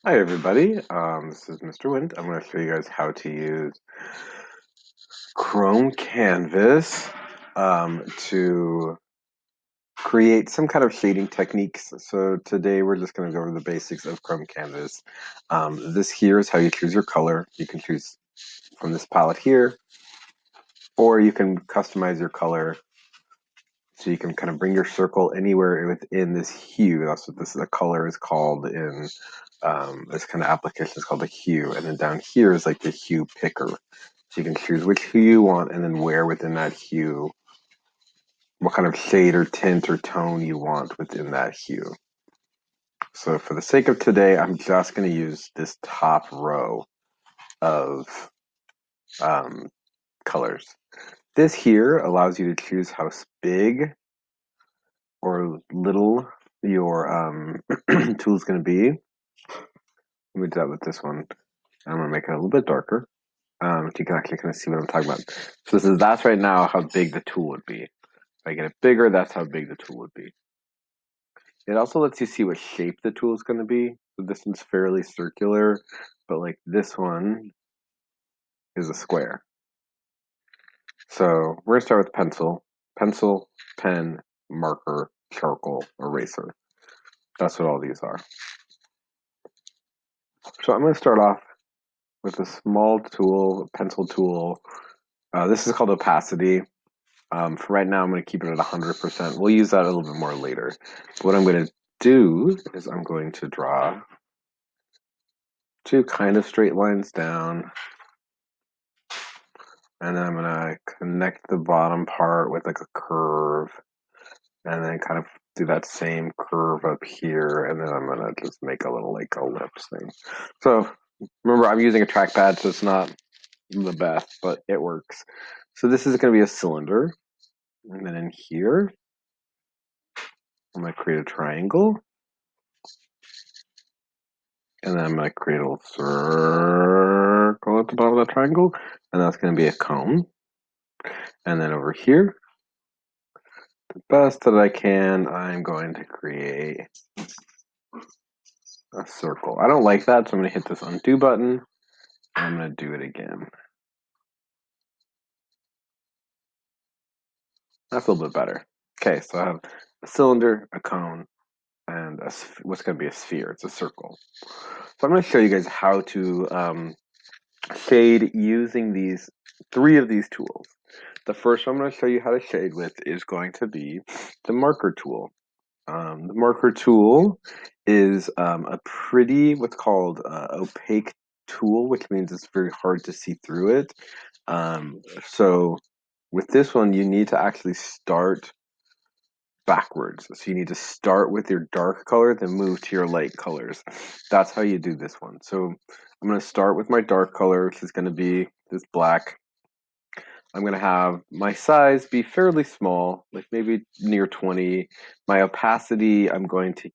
Hi everybody, this is Mr. Wind. I'm going to show you guys how to use Chrome Canvas to create some kind of shading techniques. So today we're just going to go over the basics of Chrome Canvas. This here is how you choose your color. You can choose from this palette here, or you can customize your color so you can kind of bring your circle anywhere within this hue. That's what the color is called in this kind of application. Is called a hue, and then down here is like the hue picker. So you can choose which hue you want, and then where within that hue, what kind of shade or tint or tone you want within that hue. So for the sake of today, I'm just going to use this top row of colors. This here allows you to choose how big or little your tool is going to be. Let me do that with this one. I'm going to make it a little bit darker. So you can actually kind of see what I'm talking about. So that's right now how big the tool would be. If I get it bigger, that's how big the tool would be. It also lets you see what shape the tool is going to be. So this one's fairly circular, but like this one is a square. So we're going to start with pencil. Pencil, pen, marker, charcoal, eraser. That's what all these are. So I'm going to start off with a small tool, a pencil tool. This is called opacity. For right now, I'm going to keep it at 100%. We'll use that a little bit more later. What I'm going to do is I'm going to draw two kind of straight lines down, and then I'm going to connect the bottom part with like a curve, and then kind of do that same curve up here, and then I'm going to just make a little like ellipse thing. So remember, I'm using a trackpad, so it's not the best, but it works. So this is going to be a cylinder, and then in here, I'm going to create a triangle. And then I'm going to create a little circle at the bottom of the triangle, and that's going to be a cone. And then over here, the best that I can, I'm going to create a circle. I don't like that, so I'm going to hit this undo button, and I'm going to do it again. That's a little bit better. Okay, so I have a cylinder, a cone, and what's going to be a sphere. It's a circle. So I'm going to show you guys how to shade using these three of these tools. The first one I'm going to show you how to shade with is going to be the marker tool. The marker tool is a pretty what's called opaque tool, which means it's very hard to see through it. So with this one, you need to actually start backwards. So you need to start with your dark color, then move to your light colors. That's how you do this one. So I'm going to start with my dark color, which is going to be this black. I'm going to have my size be fairly small, like maybe near 20. My opacity, I'm going to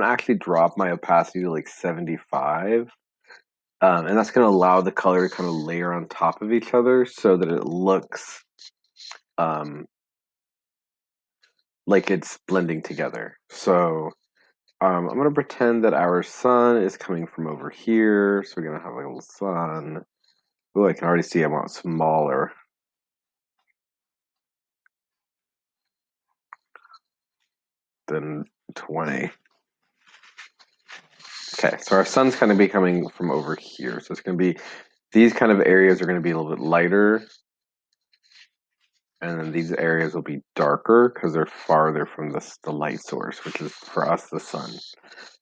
actually drop my opacity to like 75. And that's going to allow the color to kind of layer on top of each other so that it looks um, like it's blending together. So I'm going to pretend that our sun is coming from over here. So we're going to have like a little sun. Oh, I can already see I want smaller. Than 20. Okay, so our sun's kind of be coming from over here. So it's going to be, these kind of areas are going to be a little bit lighter. And then these areas will be darker because they're farther from the light source, which is for us the sun.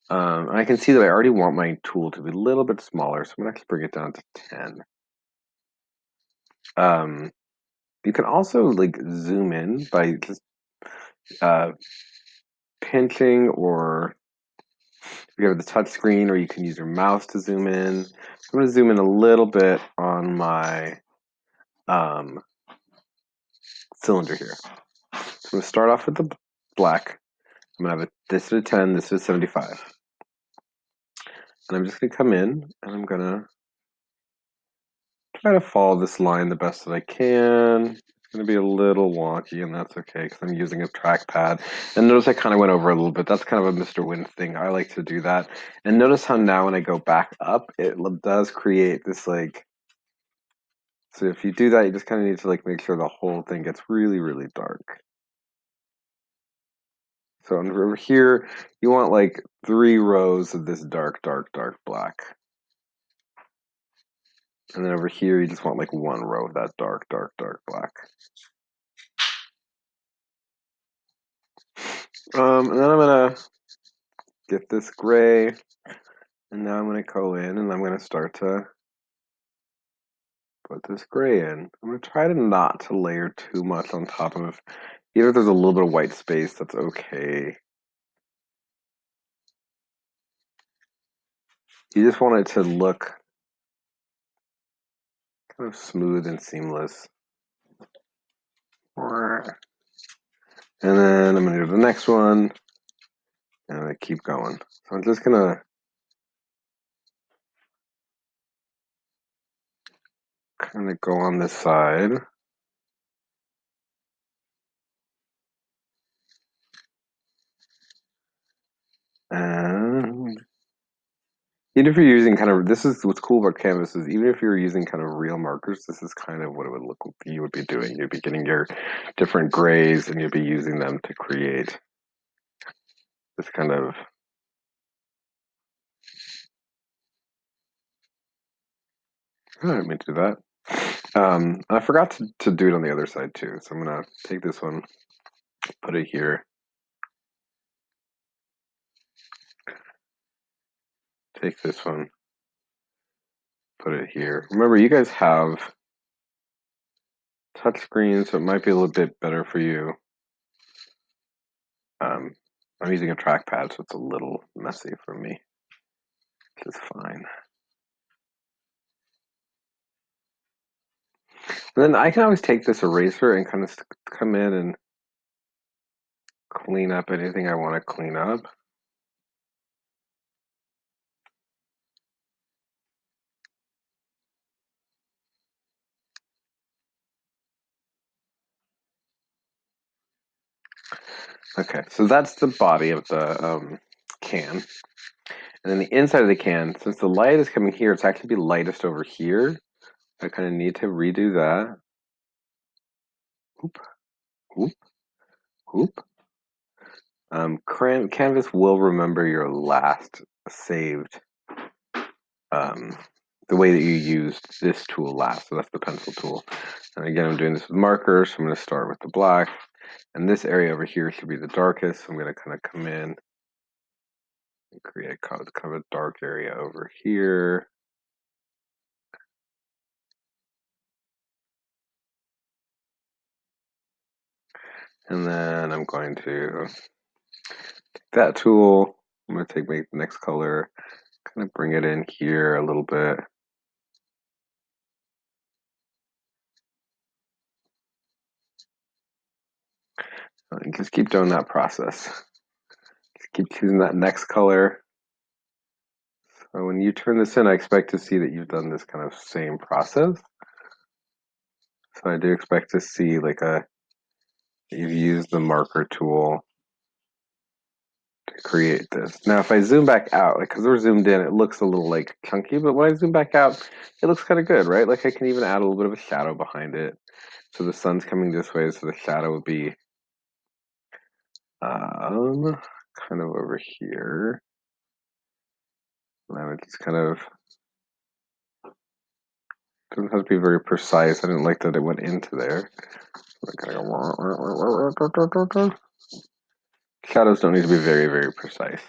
And I can see that I already want my tool to be a little bit smaller, so I'm going to actually bring it down to 10. You can also like zoom in by just uh, pinching, or if you have the touch screen, or you can use your mouse to zoom in. I'm going to zoom in a little bit on my cylinder here. So I'm going to start off with the black. I'm going to have this is a 10, this is 75. And I'm just going to come in and I'm going to try to follow this line the best that I can. going to be a little wonky, and that's okay because I'm using a trackpad. And notice I kind of went over a little bit. That's kind of a Mr. Wind thing. I like to do that. And notice how now when I go back up, it does create this like. So if you do that, you just kind of need to like make sure the whole thing gets really, really dark. So over here, you want like 3 rows of this dark, dark, dark black. And then over here, you just want like 1 row of that dark, dark, dark black. And then I'm gonna get this gray, and now I'm gonna go in and I'm gonna start to put this gray in. I'm gonna try to not to layer too much on top of, even if there's a little bit of white space, that's okay. You just want it to look kind of smooth and seamless. And then I'm gonna do the next one, and I'm gonna keep going. So I'm just gonna kind of go on this side. And even if you're using kind of, this is what's cool about Canvas is even if you're using kind of real markers, this is kind of what it would look like you would be doing. You'd be getting your different grays and you'd be using them to create this kind of. Oh, I didn't mean to do that. I forgot to do it on the other side too. So I'm gonna take this one, put it here. Take this one, put it here. Remember, you guys have touch screens, so it might be a little bit better for you. I'm using a trackpad, so it's a little messy for me, which is fine. And then I can always take this eraser and kind of come in and clean up anything I want to clean up. Okay, so that's the body of the can. And then the inside of the can, since the light is coming here, it's actually be lightest over here. I kind of need to redo that. Oop, oop, oop. Canvas will remember your last saved, the way that you used this tool last. So that's the pencil tool. And again, I'm doing this with markers. So I'm going to start with the black. And this area over here should be the darkest. So I'm going to kind of come in and create kind of a dark area over here. And then I'm going to take that tool. I'm going to make the next color, kind of bring it in here a little bit. And just keep doing that process. Just keep choosing that next color. So when you turn this in, I expect to see that you've done this kind of same process. So I do expect to see like you've used the marker tool to create this. Now, if I zoom back out, like because we're zoomed in, it looks a little like chunky, but when I zoom back out, it looks kind of good, right? Like I can even add a little bit of a shadow behind it. So the sun's coming this way, so the shadow would be kind of over here. And I would just kind of, doesn't have to be very precise. I didn't like that it went into there. Shadows don't need to be very, very precise.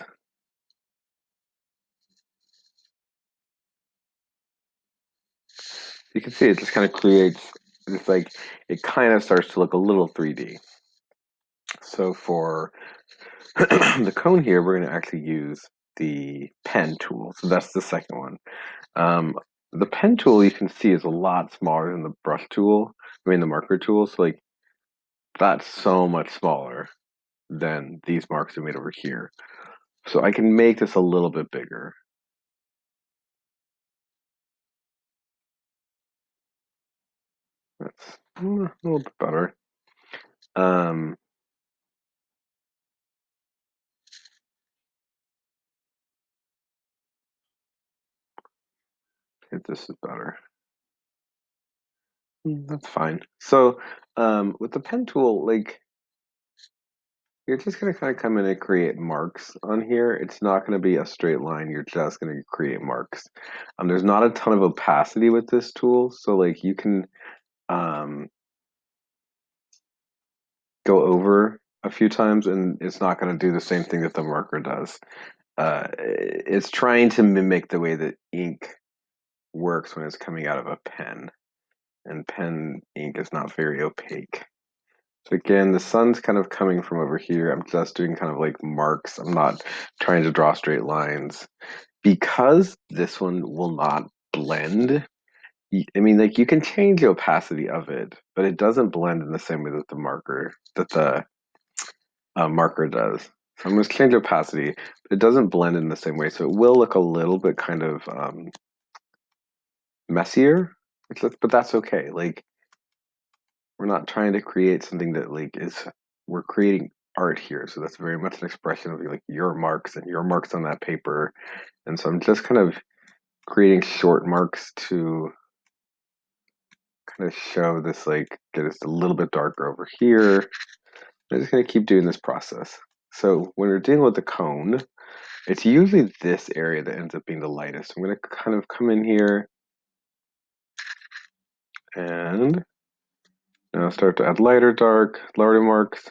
You can see it just kind of creates, it's like, it kind of starts to look a little 3D. So for the cone here, we're going to actually use the pen tool. So that's the second one. The pen tool you can see is a lot smaller than the brush tool. I mean the marker tool. So like that's so much smaller than these marks we made over here. So I can make this a little bit bigger. That's A little bit better. Um, if this is better. That's fine. So, with the pen tool, like you're just gonna kind of come in and create marks on here. It's not gonna be a straight line. You're just gonna create marks. There's not a ton of opacity with this tool, so like you can um, go over a few times, and it's not gonna do the same thing that the marker does. It's trying to mimic the way that ink works when it's coming out of a pen, and pen ink is not very opaque. So again, the sun's kind of coming from over here. I'm just doing kind of like marks. I'm not trying to draw straight lines. Because this one will not blend, I mean, like you can change the opacity of it, but it doesn't blend in the same way that the marker does. So I'm going to change opacity, but it doesn't blend in the same way. So it will look a little bit kind of messier, but that's okay. Like we're not trying to create something that like is we're creating art here. So that's very much an expression of like your marks and your marks on that paper. And so I'm just kind of creating short marks to kind of show this like get us a little bit darker over here. I'm just gonna keep doing this process. So when we're dealing with the cone, it's usually this area that ends up being the lightest. I'm gonna kind of come in here and now start to add lighter marks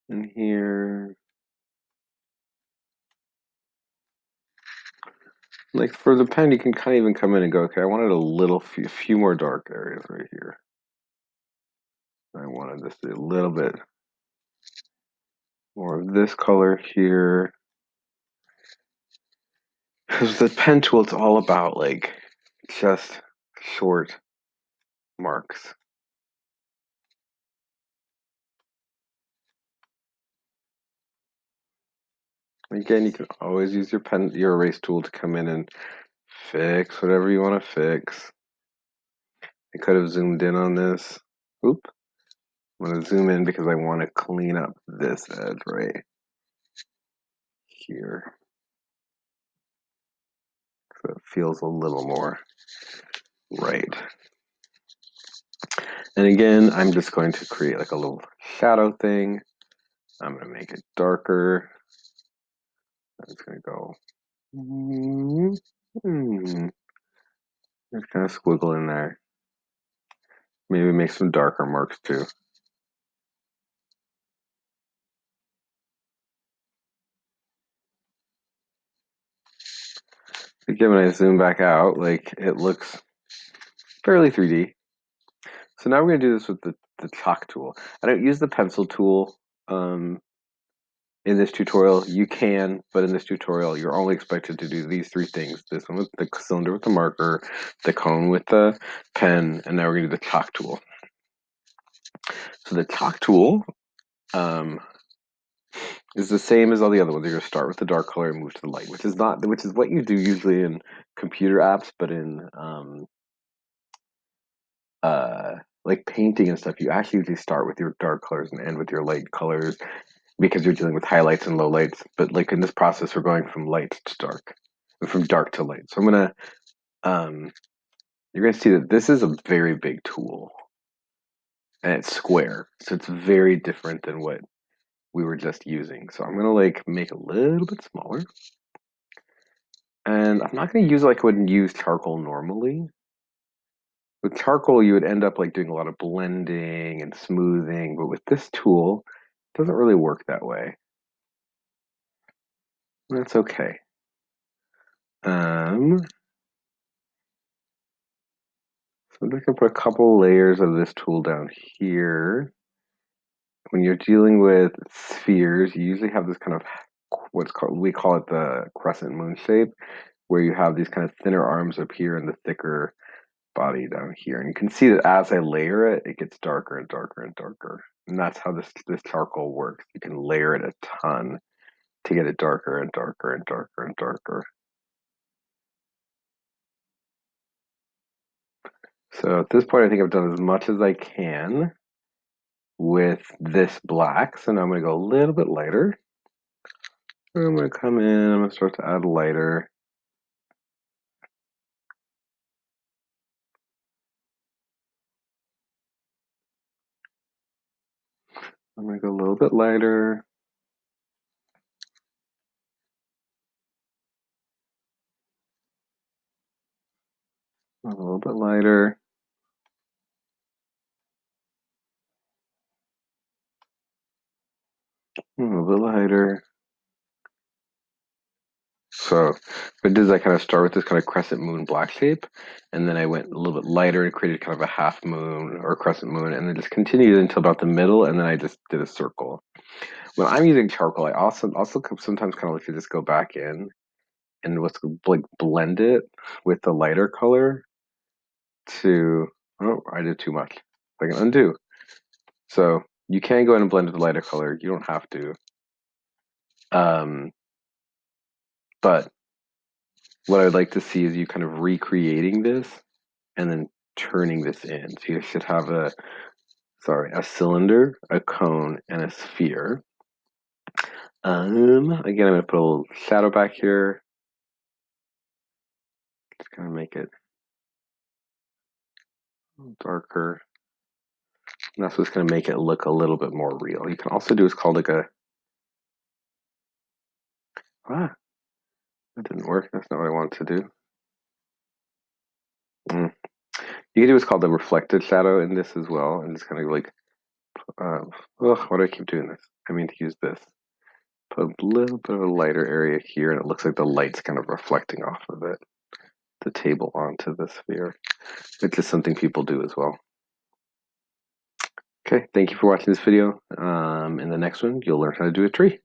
in here. Like for the pen, you can kind of even come in and go, okay, I wanted a few more dark areas right here. I wanted this to be a little bit more of this color here. Because the pen tool, it's all about like just short marks. Again, you can always use your erase tool to come in and fix whatever you want to fix. I could have zoomed in on this. Oop. I'm going to zoom in because I want to clean up this edge right here. So it feels a little more right. And again, I'm just going to create like a little shadow thing. I'm going to make it darker. I'm just going to go. Just kind of squiggle in there. Maybe make some darker marks too. Again, when I zoom back out, like it looks fairly 3D. So now we're going to do this with the chalk tool. I don't use the pencil tool in this tutorial. You can, but in this tutorial, you're only expected to do these three things. This one with the cylinder with the marker, the cone with the pen, and now we're going to do the chalk tool. So the chalk tool is the same as all the other ones. You're going to start with the dark color and move to the light, which is what you do usually in computer apps, but in like painting and stuff, you actually usually start with your dark colors and end with your light colors because you're dealing with highlights and lowlights. But like in this process, we're going from light to dark, from dark to light. So you're gonna see that this is a very big tool and it's square, so it's very different than what we were just using. So I'm gonna like make a little bit smaller, and I'm not gonna use it like I would use charcoal normally. With charcoal, you would end up like doing a lot of blending and smoothing, but with this tool, it doesn't really work that way. That's okay. So I'm just gonna put a couple layers of this tool down here. When you're dealing with spheres, you usually have this kind of we call it the crescent moon shape, where you have these kind of thinner arms up here and the thicker body down here. And you can see that as I layer it, it gets darker and darker and darker. And that's how this charcoal works. You can layer it a ton to get it darker and darker and darker and darker. So at this point, I think I've done as much as I can with this black. So now I'm going to go a little bit lighter. I'm going to come in, I'm going to start to add lighter. I'm going to go a little bit lighter. A little bit lighter. A little bit lighter. So what I did is I kind of start with this kind of crescent moon black shape, and then I went a little bit lighter and created kind of a half moon or crescent moon, and then just continued until about the middle, and then I just did a circle. When I'm using charcoal, I also sometimes kind of like to just go back in and what's like blend it with the lighter color to, oh, I did too much. I can undo. So you can go in and blend with the lighter color. You don't have to. But what I would like to see is you kind of recreating this and then turning this in. So you should have a cylinder, a cone, and a sphere. Again, I'm gonna put a little shadow back here. Just gonna make it darker. And that's what's gonna make it look a little bit more real. You can also do what's called like that didn't work. That's not what I want to do. You can do what's called the reflected shadow in this as well, and just kind of like, why do I keep doing this? I mean to use this. Put a little bit of a lighter area here, and it looks like the light's kind of reflecting off of it, the table onto the sphere. It's just something people do as well. Okay, thank you for watching this video. In the next one, you'll learn how to do a tree.